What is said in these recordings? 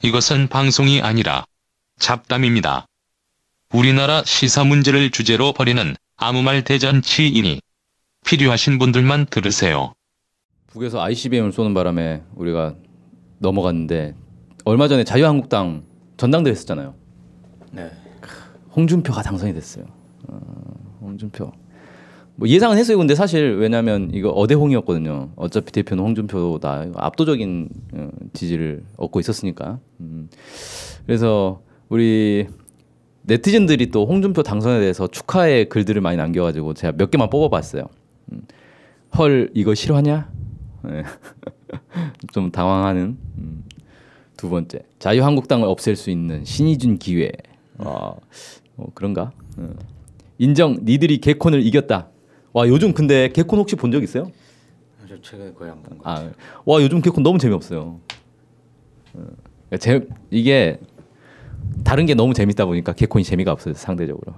이것은 방송이 아니라 잡담입니다. 우리나라 시사 문제를 주제로 벌이는 아무 말 대잔치이니 필요하신 분들만 들으세요. 북에서 ICBM을 쏘는 바람에 우리가 넘어갔는데 얼마 전에 자유한국당 전당대회 했었잖아요. 네. 홍준표가 당선이 됐어요. 홍준표. 뭐 예상은 했어요. 근데 사실 왜냐하면 이거 어대홍이었거든요. 어차피 대표는 홍준표다. 압도적인 지지를 얻고 있었으니까. 그래서 우리 네티즌들이 또 홍준표 당선에 대해서 축하의 글들을 많이 남겨가지고 제가 몇 개만 뽑아봤어요. 헐 이거 실화냐? 네. 좀 당황하는. 두 번째 자유한국당을 없앨 수 있는 신이 준 기회. 그런가? 인정 니들이 개콘을 이겼다. 와 요즘 근데 개콘 혹시 본 적 있어요? 저 최근에 거의 안 본 것 같아요. 와 요즘 개콘 너무 재미없어요. 이게 다른 게 너무 재밌다 보니까 개콘이 재미가 없어요 상대적으로.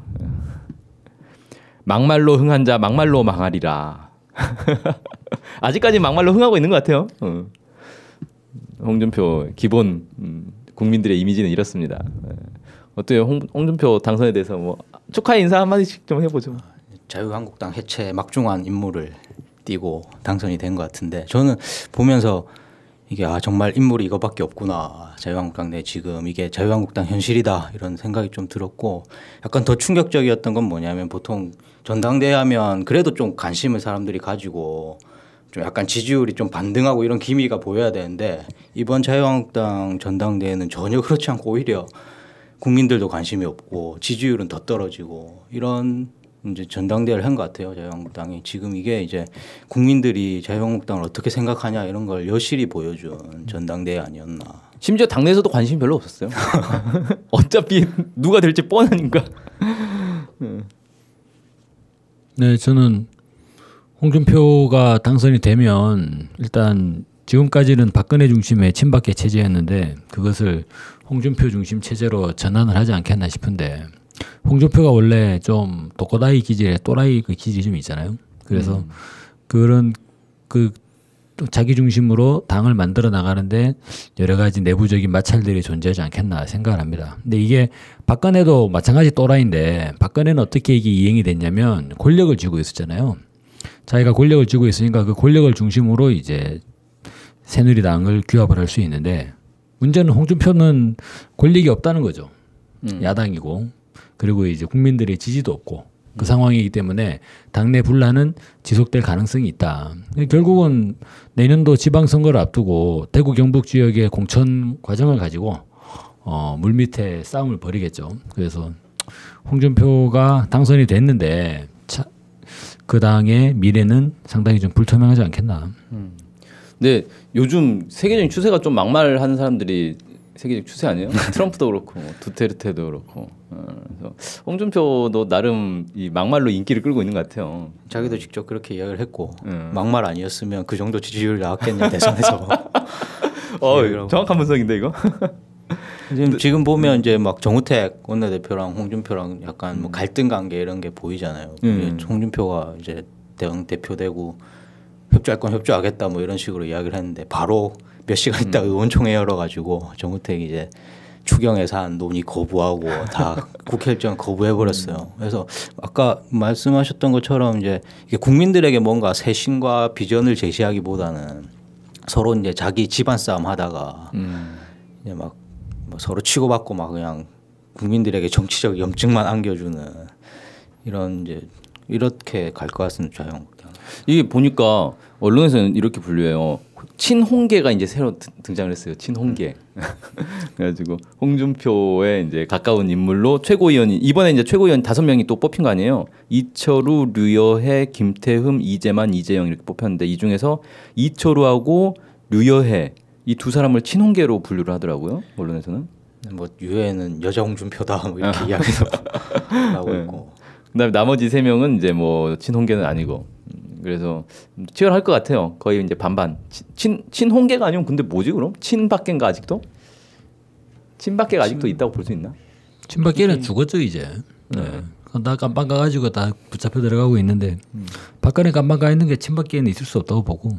막말로 흥한 자 막말로 망하리라. 아직까지 막말로 흥하고 있는 것 같아요. 홍준표 기본 국민들의 이미지는 이렇습니다. 어때요? 홍준표 당선에 대해서 뭐 축하의 인사 한 마디씩 좀 해보죠. 자유한국당 해체 막중한 임무를 띠고 당선이 된 것 같은데 저는 보면서 이게 정말 인물이 이거밖에 없구나. 자유한국당 내 지금 이게 자유한국당 현실이다 이런 생각이 좀 들었고 약간 더 충격적이었던 건 뭐냐면 보통 전당대회 하면 그래도 좀 관심을 사람들이 가지고 좀 약간 지지율이 좀 반등하고 이런 기미가 보여야 되는데 이번 자유한국당 전당대회는 전혀 그렇지 않고 오히려 국민들도 관심이 없고 지지율은 더 떨어지고 이런 이제 전당대회를 한 것 같아요. 자유한국당이 지금 이게 이제 국민들이 자유한국당을 어떻게 생각하냐 이런 걸 여실히 보여준 전당대회 아니었나. 심지어 당내에서도 관심이 별로 없었어요. 어차피 누가 될지 뻔하니까. 네, 저는 홍준표가 당선이 되면 일단 지금까지는 박근혜 중심의 친박계 체제였는데 그것을 홍준표 중심 체제로 전환을 하지 않겠나 싶은데 홍준표가 원래 좀 독고다이 기질에 또라이 그 기질이 좀 있잖아요. 그래서 그런 그 자기 중심으로 당을 만들어 나가는데 여러 가지 내부적인 마찰들이 존재하지 않겠나 생각을 합니다. 근데 이게 박근혜도 마찬가지 또라이인데 박근혜는 어떻게 이게 이행이 됐냐면 권력을 쥐고 있었잖아요. 자기가 권력을 쥐고 있으니까 그 권력을 중심으로 이제 새누리당을 규합을 할 수 있는데 문제는 홍준표는 권력이 없다는 거죠. 야당이고 그리고 이제 국민들의 지지도 없고 그 상황이기 때문에 당내 분란은 지속될 가능성이 있다. 결국은 내년도 지방선거를 앞두고 대구 경북 지역의 공천 과정을 가지고 물밑에 싸움을 벌이겠죠. 그래서 홍준표가 당선이 됐는데 그 당의 미래는 상당히 좀 불투명하지 않겠나. 근데 요즘 세계적인 추세가 좀 막말하는 사람들이 세계적 추세 아니에요? 트럼프도 그렇고 두테르테도 그렇고. 그래서 홍준표도 나름 이 막말로 인기를 끌고 있는 것 같아요. 자기도 직접 그렇게 이야기를 했고 막말 아니었으면 그 정도 지지율 나왔겠냐 대선에서. 정확한 분석인데 이거. 지금 보면 이제 막 정우택 원내대표랑 홍준표랑 약간 뭐 갈등 관계 이런 게 보이잖아요. 홍준표가 이제 당 대표 되고 협조할 건 협조하겠다 뭐 이런 식으로 이야기를 했는데 바로 몇 시간 있다 의원총회 열어가지고 정우택이 이제 추경 예산 논의 거부하고 다 국회 일정 거부해 버렸어요. 그래서 아까 말씀하셨던 것처럼 이제 이게 국민들에게 뭔가 쇄신과 비전을 제시하기보다는 서로 이제 자기 집안 싸움 하다가 이제 막 뭐 서로 치고받고 막 그냥 국민들에게 정치적 염증만 안겨주는 이런 이제 이렇게 갈 것 같습니다. 자유한국당. 이게 보니까 언론에서는 이렇게 분류해요. 친홍계가 이제 새로 등장을 했어요. 친홍계. 그래가지고 홍준표에 이제 가까운 인물로 최고위원이 이번에 이제 최고위원 5명이 또 뽑힌 거 아니에요. 이철우, 류여해, 김태흠, 이재만, 이재영 이렇게 뽑혔는데 이 중에서 이철우하고 류여해 이 두 사람을 친홍계로 분류를 하더라고요. 언론에서는. 뭐 유해는 여자 홍준표다 뭐 이렇게 이야기도 하고 있고. 그다음에 나머지 3명은 이제 뭐 친홍계는 아니고. 그래서 치열할 것 같아요. 거의 이제 반반. 친홍계가 아니면 근데 뭐지 그럼? 친박계인가 아직도? 친박계가 아직도 있다고 볼 수 있나? 친박계는 죽었죠 이제. 네. 다 깜빵 가가지고 다 붙잡혀 들어가고 있는데 박근혜 깜빵 가 있는 게 친박계에는 있을 수 없다고 보고.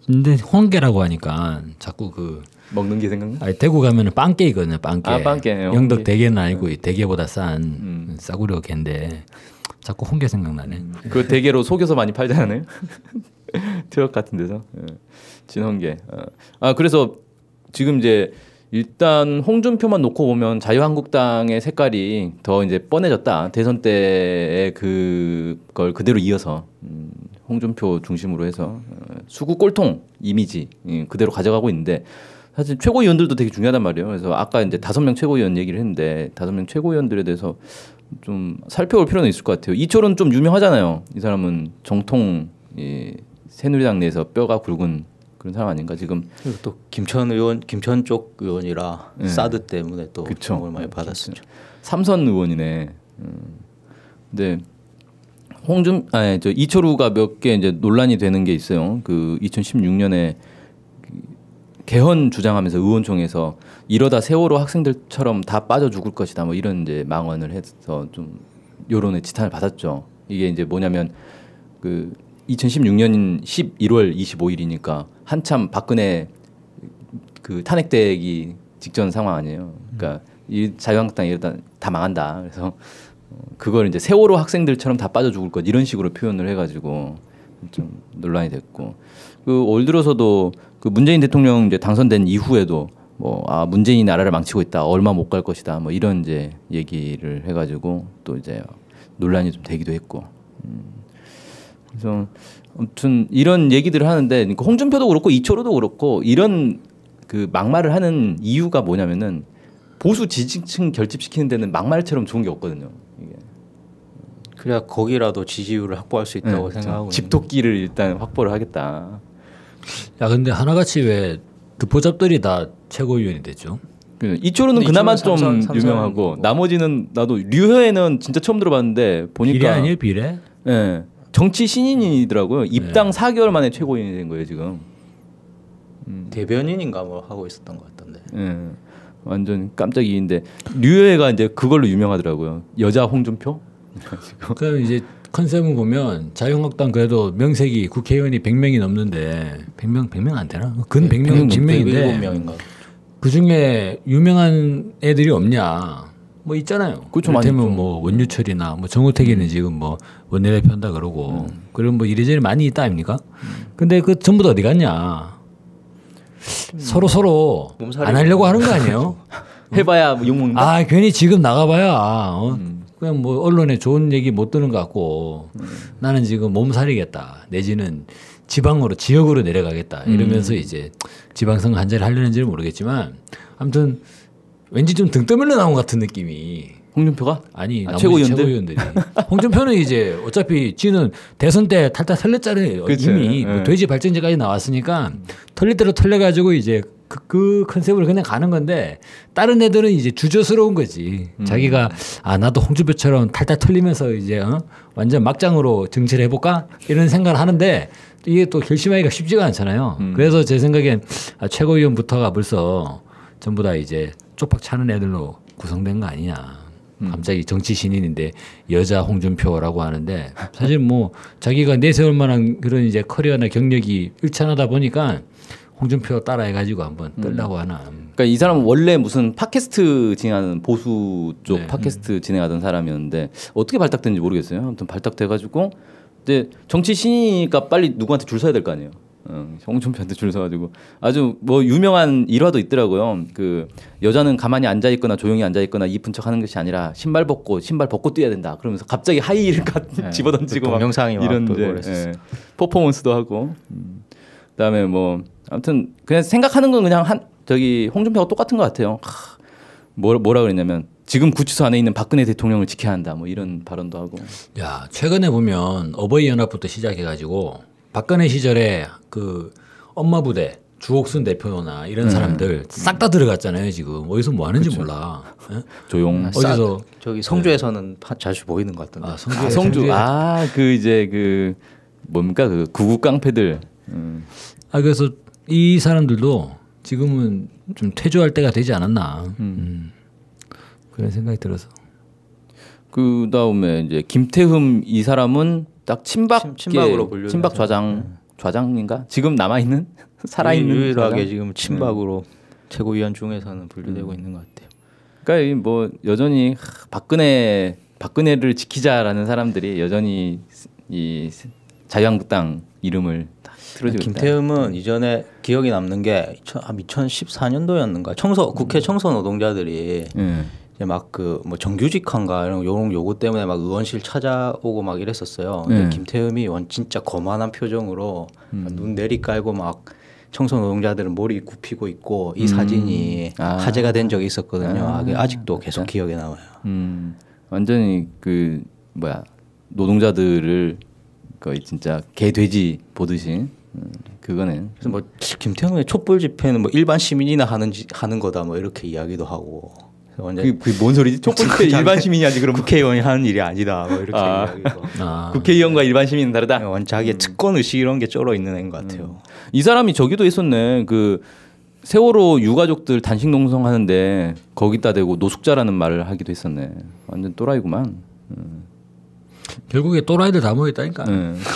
근데 홍계라고 하니까 자꾸 그 먹는 게 생각나? 아니, 대구 가면은 빵깨이거든요. 빵깨. 아, 빵깨. 영덕 홍게. 대게는 아니고 대게보다 싼 싸구려 개인데 자꾸 홍게 생각나네. 그 대게로 속여서 많이 팔지 않아요? 트럭 같은 데서. 진홍게. 아 그래서 지금 이제 일단 홍준표만 놓고 보면 자유한국당의 색깔이 더 이제 뻔해졌다. 대선 때의 그걸 그대로 이어서 홍준표 중심으로 해서 수구 꼴통 이미지 그대로 가져가고 있는데 사실 최고위원들도 되게 중요하단 말이에요. 그래서 아까 이제 5명 최고위원 얘기를 했는데 5명 최고위원들에 대해서 좀 살펴볼 필요는 있을 것 같아요. 이철은 좀 유명하잖아요. 이 사람은 정통 새누리당 내에서 뼈가 굵은 그런 사람 아닌가 지금. 그리고 또 김천 쪽 의원이라 사드 때문에 또 그쵸. 도움을 많이 받았죠. 삼선 의원이네. 근데 저 이철우가 몇 개 이제 논란이 되는 게 있어요. 그 2016년에 개헌 주장하면서 의원총회에서 이러다 세월호 학생들처럼 다 빠져 죽을 것이다 뭐 이런 이제 망언을 해서 좀 여론의 지탄을 받았죠. 이게 이제 뭐냐면 그 2016년 11월 25일이니까 한참 박근혜 그 탄핵되기 직전 상황 아니에요. 그러니까 이 자유한국당 이러다 다 망한다. 그래서 그걸 이제 세월호 학생들처럼 다 빠져 죽을 것 이런 식으로 표현을 해가지고 좀 논란이 됐고 그 올 들어서도 그 문재인 대통령 이제 당선된 이후에도 뭐 문재인이 나라를 망치고 있다 얼마 못 갈 것이다 뭐 이런 이제 얘기를 해가지고 또 이제 논란이 좀 되기도 했고 그래서 아무튼 이런 얘기들을 하는데 그러니까 홍준표도 그렇고 이철우도 그렇고 이런 그 막말을 하는 이유가 뭐냐면은 보수 지지층 결집시키는 데는 막말처럼 좋은 게 없거든요. 이게. 그래야 거기라도 지지율을 확보할 수 있다고 생각하고 집토끼를 일단 확보를 하겠다. 야 근데 하나같이 왜 듣보잡들이 다 최고위원이 됐죠? 이철우는 그나마 좀 삼선 유명하고 뭐. 나머지는 나도 류효혜는 진짜 처음 들어봤는데 보니까 비례 아니에요 비례? 예, 정치 신인이더라고요. 입당 4개월 만에 최고위원이 된 거예요 지금. 대변인인가 뭐 하고 있었던 것 같던데. 예, 완전 깜짝이인데 류효혜가 이제 그걸로 유명하더라고요. 여자 홍준표. 그럼 이제 컨셉을 보면 자유한국당 그래도 명색이 국회의원이 100명이 넘는데 100명 안 되나? 근 100명 진명인데 107명인가. 그 중에 유명한 애들이 없냐? 뭐 있잖아요. 그렇죠, 많이 이를테면 있죠. 뭐 원유철이나 뭐 정우택이는 지금 뭐 원내대표 한다 그러고 그런 뭐 이래저래 많이 있다 아닙니까? 근데 그 전부 다 어디 갔냐? 서로 몸살이 안 하려고 하는 거 아니에요? 해봐야 뭐 욕먹는다. 아 괜히 지금 나가봐야 그냥 뭐 언론에 좋은 얘기 못 듣는 것 같고 나는 지금 몸살이겠다 내지는 지방으로 지역으로 내려가겠다 이러면서 이제 지방선거 한 자리 하려는지는 모르겠지만 아무튼 왠지 좀 등 떠밀려 나온 것 같은 느낌이. 홍준표가? 아니 나머지 최고위원들? 최고위원들이 홍준표는 이제 어차피 지는 대선 때 탈탈 털렸잖아요. 그치. 이미 뭐 예. 돼지 발전제까지 나왔으니까 털릴 대로 털려가지고 이제 그 컨셉으로 그냥 가는 건데 다른 애들은 이제 주저스러운 거지. 자기가 나도 홍준표처럼 탈탈 털리면서 이제 완전 막장으로 정치를 해볼까 이런 생각을 하는데 이게 또 결심하기가 쉽지가 않잖아요. 그래서 제 생각엔 최고위원부터가 벌써 전부 다 이제 쪽박 차는 애들로 구성된 거 아니냐. 갑자기 정치 신인인데 여자 홍준표라고 하는데 사실 뭐 자기가 내세울 만한 그런 이제 커리어나 경력이 일천하다 보니까 홍준표 따라해가지고 한번 뜨려고 하나. 그러니까 이 사람은 원래 무슨 팟캐스트 진행하는 보수 쪽 네. 팟캐스트 진행하던 사람이었는데 어떻게 발탁됐는지 모르겠어요. 아무튼 발탁돼가지고 이제 정치 신이니까 빨리 누구한테 줄 서야 될 거 아니에요. 홍준표한테 줄 서가지고 아주 뭐 유명한 일화도 있더라고요. 그 여자는 가만히 앉아 있거나 조용히 앉아 있거나 이쁜 척하는 것이 아니라 신발 벗고 뛰어야 된다. 그러면서 갑자기 하이힐을 집어던지고 막 동영상이 막 이런 돌고 이제 그랬었어요. 퍼포먼스도 하고. 그다음에 뭐 아무튼 그냥 생각하는 건 그냥 저기 홍준표가 똑같은 것 같아요. 뭐라 그랬냐면 지금 구치소 안에 있는 박근혜 대통령을 지켜야 한다. 뭐 이런 발언도 하고. 야 최근에 보면 어버이 연합부터 시작해가지고 박근혜 시절에 그 엄마 부대 주옥순 대표나 이런 사람들 싹 다 들어갔잖아요. 지금 어디서 뭐 하는지 몰라. 예? 조용. 어디서 저기 성주에서는 자주 보이는 것 같던데. 성주. 그 이제 그 뭡니까 그 구구 깡패들. 그래서 이 사람들도 지금은 좀 퇴조할 때가 되지 않았나. 그런 생각이 들어서. 그 다음에 이제 김태흠 이 사람은 딱 친박으로 분류돼서. 친박 좌장인가? 지금 남아 있는 살아있는 유일하게 좌장? 지금 친박으로 최고위원 중에서는 분류되고 있는 것 같아요. 그러니까 이 뭐 여전히 박근혜를 지키자라는 사람들이 여전히 이 자유한국당 이름을 딱 틀어주고 있다. 김태흠은 이전에 기억이 남는 게 2014년도였는가 국회 청소 노동자들이 이제 막 그 뭐 정규직한가 이런 요구 때문에 막 의원실 찾아오고 막 이랬었어요. 근데 김태흠이 진짜 거만한 표정으로 눈 내리깔고 막 청소 노동자들은 머리 굽히고 있고 이 사진이 화제가 된 적이 있었거든요. 아직도 계속 기억에 남아요. 완전히 그 뭐야 노동자들을 거의 진짜 개 돼지 보듯이 그거는. 그래서 뭐 김태흠의 촛불 집회는 뭐 일반 시민이나 하는 거다 뭐 이렇게 이야기도 하고. 그게 뭔 소리지? 촛불 집회 일반 시민이 하지 그럼 국회의원이 하는 일이 아니다 뭐 이렇게 이야기도. 국회의원과 일반 시민은 다르다. 자기의 특권 의식 이런 게 쩔어 있는 애인 것 같아요. 이 사람이 저기도 했었네. 그 세월호 유가족들 단식 농성하는데 거기다 대고 노숙자라는 말을 하기도 했었네. 완전 또라이구만. 결국에 또라이들 다 모였다니까.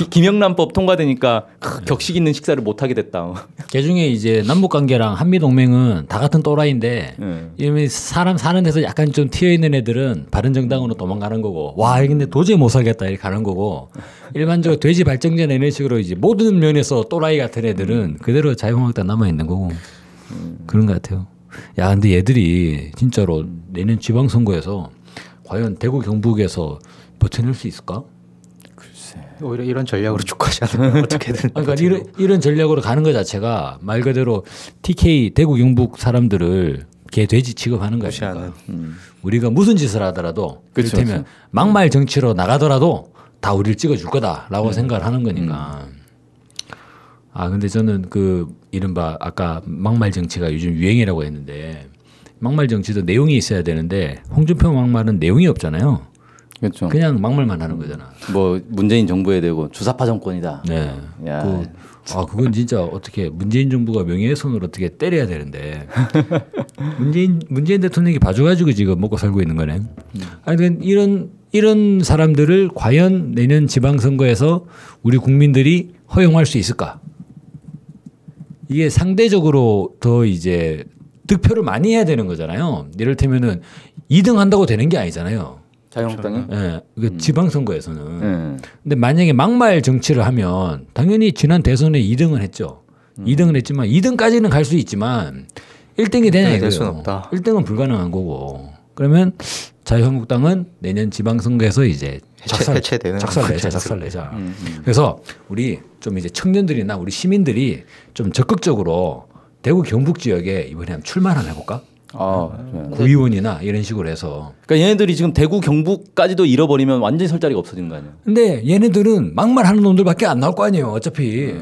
김영란법 통과되니까 격식 있는 식사를 못 하게 됐다. 그중에 이제 남북 관계랑 한미 동맹은 다 같은 또라이인데 이미 사람 사는 데서 약간 좀 튀어 있는 애들은 바른정당으로 도망가는 거고, 와 근데 도저히 못 살겠다 이렇게 가는 거고, 일반적으로 돼지 발정전 이런 식으로 이제 모든 면에서 또라이 같은 애들은 그대로 자유한국당 남아 있는 거고 그런 것 같아요. 야 근데 얘들이 진짜로 내년 지방선거에서 과연 대구 경북에서 버텨낼 수 있을까? 글쎄. 오히려 이런 전략으로 쭉 가지 않으면 어떻게든. 그러니까 이런 전략으로 가는 것 자체가 말 그대로 TK 대구 경북 사람들을 개 돼지 취급하는 거니까. 우리가 무슨 짓을 하더라도 그렇다면 막말 정치로 나가더라도 다 우리를 찍어줄 거다라고 생각을 하는 거니까. 근데 저는 그 이른바 아까 막말 정치가 요즘 유행이라고 했는데, 막말 정치도 내용이 있어야 되는데 홍준표 막말은 내용이 없잖아요. 그렇죠. 그냥 막말만 하는 거잖아. 뭐 문재인 정부에 대고 주사파 정권이다. 네. 그건 진짜 어떻게 문재인 정부가 명예훼손으로 어떻게 때려야 되는데 문재인 대통령이 봐줘가지고 지금 먹고 살고 있는 거네. 아니 이런 사람들을 과연 내년 지방선거에서 우리 국민들이 허용할 수 있을까? 이게 상대적으로 더 이제 득표를 많이 해야 되는 거잖아요. 이를테면은 2등 한다고 되는 게 아니잖아요. 자유한국당이? 네, 지방선거에서는. 근데 만약에 막말 정치를 하면 당연히 지난 대선에 2등을 했죠. 2등을 했지만 2등까지는 갈 수 있지만 1등이 되냐 이거예요. 1등은 불가능한 거고. 그러면 자유한국당은 내년 지방선거에서 이제 작살내자. 그래서 우리 좀 이제 청년들이나 우리 시민들이 좀 적극적으로 대구 경북 지역에 이번에 한번 출마를 한번 해볼까? 구의원이나 이런 식으로 해서. 그러니까 얘네들이 지금 대구 경북까지도 잃어버리면 완전히 설 자리가 없어지는 거 아니에요? 근데 얘네들은 막말하는 놈들밖에 안 나올 거 아니에요, 어차피.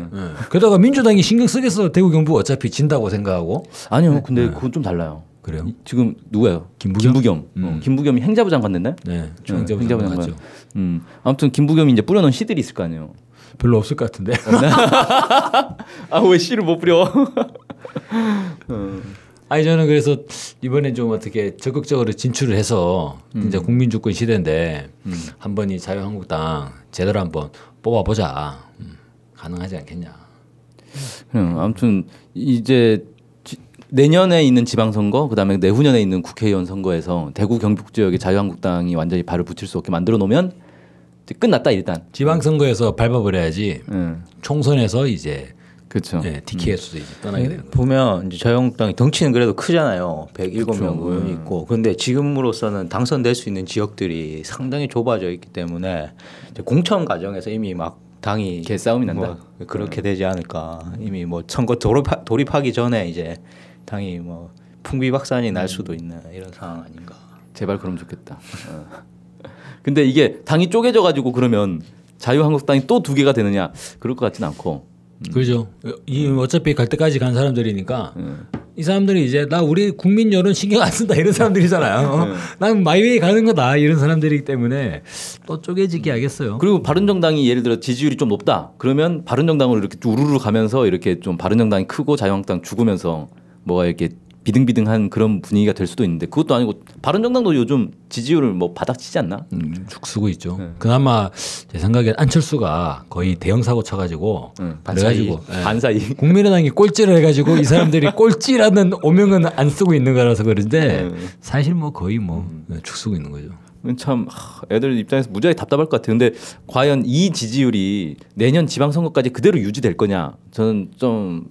게다가 민주당이 신경 쓰겠어, 대구 경북 어차피 진다고 생각하고. 아니요, 근데 그건 좀 달라요. 그래요? 지금 누구예요? 김부겸. 김부겸이 행자부 장관 됐나요? 네, 행자부 장관 갔죠. 아무튼 김부겸이 이제 뿌려놓은 씨들이 있을 거 아니에요? 별로 없을 것 같은데. 왜 씨를 못 뿌려? 아니 저는 그래서 이번에 좀 어떻게 적극적으로 진출을 해서 이제 국민주권 시대인데 한번 이 자유한국당 제대로 한번 뽑아보자. 가능하지 않겠냐. 아무튼 이제 내년에 있는 지방선거, 그다음에 내후년에 있는 국회의원 선거에서 대구 경북 지역에 자유한국당이 완전히 발을 붙일 수 없게 만들어 놓으면 이제 끝났다 일단. 지방선거에서 밟아버려야지. 총선에서 이제. 그렇죠. 네, TK에서 이제 떠나게 되는. 보면 이제 자유한국당이 덩치는 그래도 크잖아요. 107명 의원이 있고. 그런데 지금으로서는 당선될 수 있는 지역들이 상당히 좁아져 있기 때문에 이제 공천 과정에서 이미 막 당이 개싸움이 난다. 뭐 그렇게 되지 않을까. 이미 뭐 선거 돌입하기 전에 이제 당이 뭐 풍비박산이 날 수도 있는 이런 상황 아닌가. 제발 그럼 좋겠다. 근데 이게 당이 쪼개져 가지고 그러면 자유한국당이 또 두 개가 되느냐? 그럴 것 같지는 않고. 그렇죠. 이 어차피 갈 때까지 간 사람들이니까 이 사람들이 이제 나 우리 국민 여론 신경 안 쓴다 이런 사람들이잖아요. 난 마이웨이 가는 거다 이런 사람들이기 때문에 또 쪼개지게 하겠어요. 그리고 바른정당이 예를 들어 지지율이 좀 높다. 그러면 바른정당으로 이렇게 우르르 가면서 이렇게 좀 바른정당이 크고 자유한국당 죽으면서 뭐가 이렇게 비등비등한 그런 분위기가 될 수도 있는데 그것도 아니고 바른정당도 요즘 지지율을 뭐 바닥치지 않나? 죽쓰고 있죠. 그나마 제 생각에 안철수가 거의 대형 사고 쳐가지고 그래가지고 반사이 국민의당이 꼴찌를 해가지고 이 사람들이 꼴찌라는 오명은 안 쓰고 있는 거라서 그런데 사실 뭐 거의 뭐 죽쓰고 있는 거죠. 참 애들 입장에서 무지하게 답답할 것 같아요. 근데 과연 이 지지율이 내년 지방선거까지 그대로 유지될 거냐? 저는 좀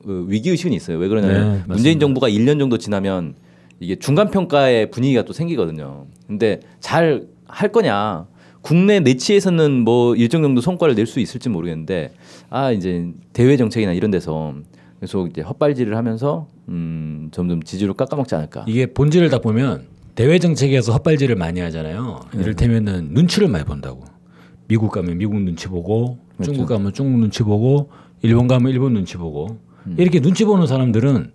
위기의식은 있어요. 왜 그러냐면 문재인 정부가 1년 정도 지나면 이게 중간평가의 분위기가 또 생기거든요. 근데 잘 할 거냐? 국내 내치에서는 뭐 일정 정도 성과를 낼 수 있을지 모르겠는데 이제 대외 정책이나 이런 데서 계속 이제 헛발질을 하면서 점점 지지율을 깎아먹지 않을까. 이게 본질을 다 보면 대외 정책에서 헛발질을 많이 하잖아요. 이를테면은 눈치를 많이 본다고. 미국 가면 미국 눈치 보고 중국 가면 중국 눈치 보고 일본 가면 일본 눈치 보고 이렇게 눈치 보는 사람들은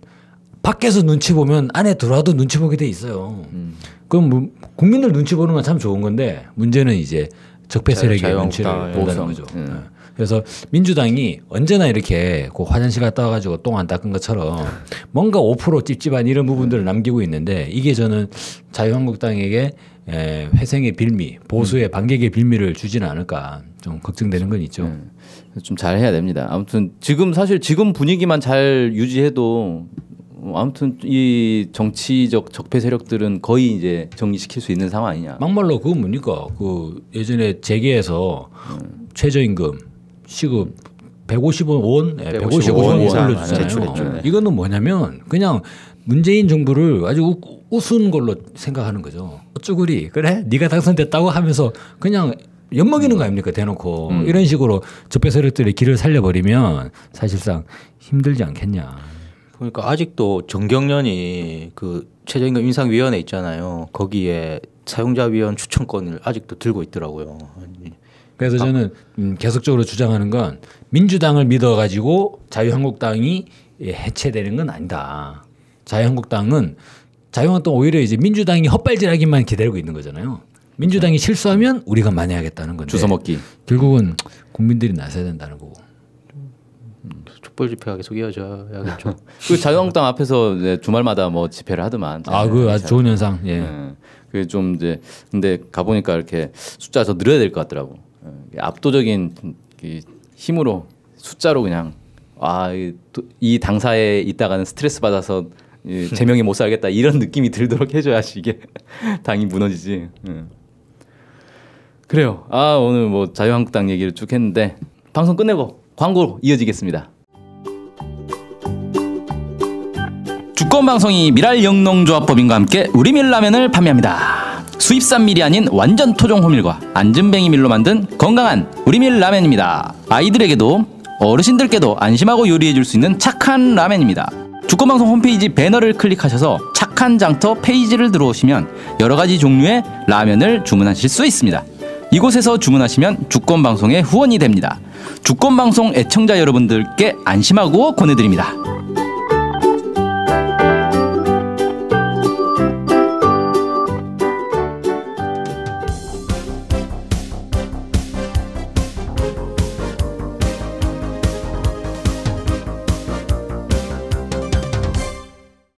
밖에서 눈치 보면 안에 들어와도 눈치 보게 돼 있어요. 그럼 뭐 국민들 눈치 보는 건 참 좋은 건데 문제는 이제 적폐 세력의 눈치를 본다는 거죠. 그래서 민주당이 언제나 이렇게 그 화장실 갔다 와가지고 똥 안 닦은 것처럼 뭔가 5% 찝찝한 이런 부분들을 남기고 있는데 이게 저는 자유한국당에게 회생의 빌미, 보수의 반격의 빌미를 주지는 않을까 좀 걱정되는 건 있죠. 좀 잘 해야 됩니다. 아무튼 사실 지금 분위기만 잘 유지해도 아무튼 이 정치적 적폐 세력들은 거의 이제 정리시킬 수 있는 상황 아니냐. 막말로 그건 뭡니까? 그 예전에 재계에서 최저임금 시급 150원, 150원 올려주잖아요. 이거는 뭐냐면 그냥 문재인 정부를 아주 우스운 걸로 생각하는 거죠. 어쭈구리 그래? 네가 당선됐다고 하면서 그냥 엿먹이는 거 아닙니까? 대놓고 이런 식으로 적폐 세력들의 길을 살려버리면 사실상 힘들지 않겠냐. 그러니까 아직도 정경련이 그 최저임금 인상위원회 있잖아요. 거기에 사용자 위원 추천권을 아직도 들고 있더라고요. 그래서 저는 계속적으로 주장하는 건 민주당을 믿어가지고 자유한국당이 해체되는 건 아니다. 자유한국당 오히려 이제 민주당이 헛발질하기만 기다리고 있는 거잖아요. 민주당이 실수하면 우리가 만회하겠다는 건데 주워먹기. 결국은 국민들이 나서야 된다는 거고. 촛불 집회가 계속 이어져야겠죠. 그 자유한국당 앞에서 이제 주말마다 뭐 집회를 하더만. 그 아주 좋은 현상. 예. 그 좀 이제 근데 가보니까 이렇게 숫자 더 늘어야 될 것 같더라고. 압도적인 힘으로 숫자로 그냥 이 당사에 있다가는 스트레스 받아서 제명이 못 살겠다 이런 느낌이 들도록 해줘야지 이게 당이 무너지지. 그래요. 오늘 뭐 자유한국당 얘기를 쭉 했는데 방송 끝내고 광고로 이어지겠습니다. 주권방송이 미랄영농조합법인과 함께 우리밀라면을 판매합니다. 수입산 밀이 아닌 완전 토종 호밀과 안전뱅이 밀로 만든 건강한 우리밀라면입니다. 아이들에게도 어르신들께도 안심하고 요리해줄 수 있는 착한 라면입니다. 주권방송 홈페이지 배너를 클릭하셔서 착한 장터 페이지를 들어오시면 여러가지 종류의 라면을 주문하실 수 있습니다. 이곳에서 주문하시면 주권방송의 후원이 됩니다. 주권방송 애청자 여러분들께 안심하고 권해드립니다.